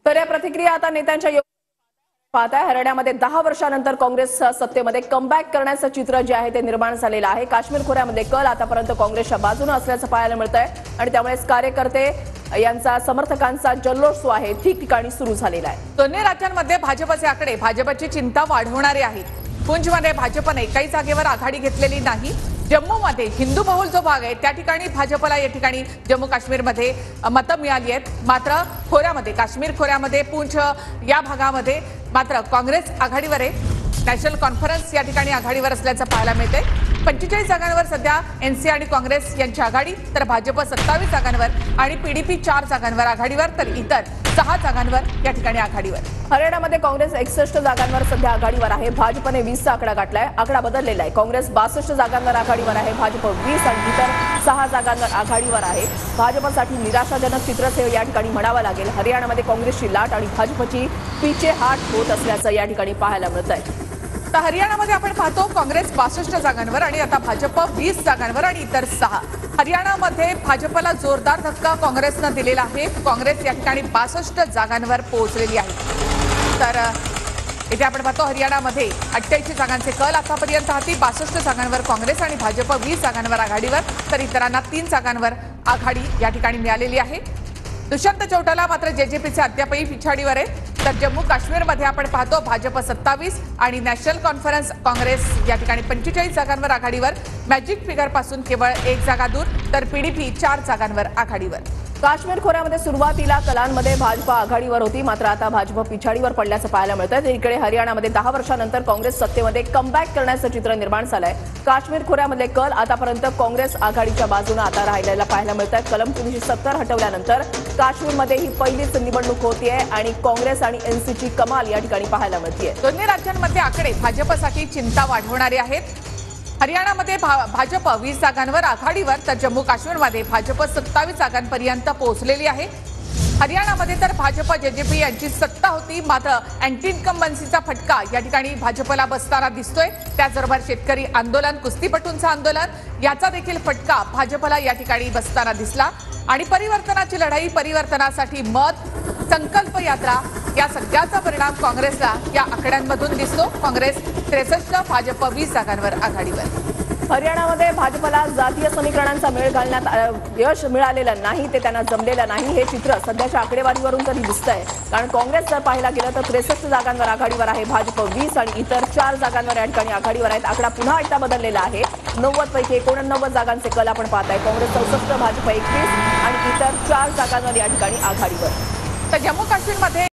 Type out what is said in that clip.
तर या प्रतिक्रिया आता नेत्यांच्या पाहताय। हरियाणामध्ये 10 वर्षांनंतर काँग्रेस सत्तेमध्ये कमबॅक करण्याचं चित्र जे आहे ते निर्माण झालेलं आहे। काश्मीर खोऱ्यामध्ये कल आतापर्यंत काँग्रेसच्या बाजूने असल्याचं पाहायला मिळतंय आणि त्यामुळेच कार्यकर्ते यांचा समर्थकांचा जल्लोष जो आहे ठिकठिकाणी सुरू झालेला आहे। दोन्ही राज्यांमध्ये भाजपचे आकडे भाजपची चिंता वाढवणारे आहेत। पुंछमध्ये भाजपने काही जागेवर आघाडी घेतलेली नाही। जम्मूमध्ये हिंदू बहुल जो भाग आहे त्या ठिकाणी भाजपला या ठिकाणी जम्मू काश्मीरमध्ये मतं मिळाली आहेत। मात्र खोऱ्यामध्ये काश्मीर खोऱ्यामध्ये पुंछ या भागामध्ये मात्र काँग्रेस आघाडीवर आहे। नॅशनल कॉन्फरन्स या ठिकाणी आघाडीवर असल्याचं पाहायला मिळते। 45 जागांवर सध्या एनसी आणि काँग्रेस यांची आघाडी, तर भाजप 27 जागांवर आणि पीडीपी 4 जागांवर आघाडीवर, तर इतर 6 जागांवर या ठिकाणी आघाडीवर। हरियाणामध्ये काँग्रेस 61 जागांवर सध्या आघाडीवर आहे। भाजपने 20 चा आकडा गाठलाय। आकडा बदललेला आहे। काँग्रेस 62 जागांवर आघाडीवर आहे, भाजप 20 आणि इतर 6 जागांवर आघाडीवर आहे। भाजपसाठी निराशाजनक चित्रच हे या ठिकाणी म्हणावं लागेल। हरियाणामध्ये काँग्रेसची लाट आणि भाजपची पीछे हाट होत असल्याचं या ठिकाणी पाहायला मिळतंय। तर हरियाणामध्ये आपण पाहतो काँग्रेस 62 जागांवर आणि आता भाजप 20 जागांवर आणि इतर 6। हरियाणामध्ये भाजपला जोरदार धक्का काँग्रेसने दिलेला आहे। काँग्रेस या ठिकाणी 62 जागांवर पोहोचलेली आहे। तर इथे आपण पाहतो हरियाणामध्ये 88 जागांचे कल आतापर्यंत हाती। 62 जागांवर काँग्रेस आणि भाजप 20 जागांवर आघाडीवर, तर इतरांना 3 जागांवर आघाडी या ठिकाणी मिळालेली आहे। दुष्यंत चौटाला मात्र जेजेपीचे अद्यापही पिछाडीवर आहे। तर जम्मू काश्मीरमध्ये आपण पाहतो भाजप 27 आणि नॅशनल कॉन्फरन्स काँग्रेस या ठिकाणी 45 जागांवर आघाडीवर। मॅजिक फिगर पासून केवळ 1 जागा दूर, तर पीडीपी 4 जागांवर आघाडीवर। काश्मीर खोऱ्यामध्ये सुरुवातीला कलांमध्ये भाजप आघाडीवर होती, मात्र आता भाजप पिछाडीवर पडल्याचं पाहायला मिळतंय। तर इकडे हरियाणामध्ये 10 वर्षांनंतर काँग्रेस सत्तेमध्ये कमबॅक करण्याचं चित्र निर्माण झालंय। काश्मीर खोऱ्यामधले कल आतापर्यंत काँग्रेस आघाडीच्या बाजूने आता राहिलेला पाहायला मिळतंय। कलम 370 हटवल्यानंतर काश्मीरमध्ये ही पहिलीच निवडणूक होतीये आणि काँग्रेस आणि एनसीची कमाल या ठिकाणी पाहायला मिळतेय। दोन्ही राज्यांमध्ये आकडे भाजपसाठी चिंता वाढवणारे आहेत। हरियाणामध्ये भाजप 20 जागांवर आघाडीवर, तर जम्मू काश्मीरमध्ये भाजप 27 जागांपर्यंत पोहोचलेली आहे। हरियाणामध्ये तर भाजप जेजेपी यांची सत्ता होती, मात्र अँटी इन्कम्बन्सीचा फटका या ठिकाणी भाजपला बसताना दिसतोय। त्याचबरोबर शेतकरी आंदोलन, कुस्तीपटूंचं आंदोलन याचा देखील फटका भाजपला या ठिकाणी बसताना दिसला। आणि परिवर्तनाची लढाई, परिवर्तनासाठी मत, संकल्प यात्रा या सगळ्याचा परिणाम काँग्रेसला या आकड्यांमधून दिसतो। काँग्रेस 63, भाजप 20 जागांवर आघाडीवर। हरियाणामध्ये भाजपला जातीय समीकरणांचा मेळ घालण्यात यश मिळालेलं नाही, ते त्यांना जमलेलं नाही हे चित्र सध्याच्या आकडेवारीवरून तरी दिसतंय। कारण काँग्रेस जर पाहायला गेलं तर 63 जागांवर आघाडीवर आहे, भाजप 20 आणि इतर 4 जागांवर या ठिकाणी आघाडीवर आहेत। आकडा पुन्हा एकदा बदललेला आहे। 90 पैकी 89 जागांचे कल आपण पाहताय। काँग्रेस 64, भाजप 21 आणि इतर 4 जागांवर या ठिकाणी आघाडीवर। तर जम्मू काश्मीरमध्ये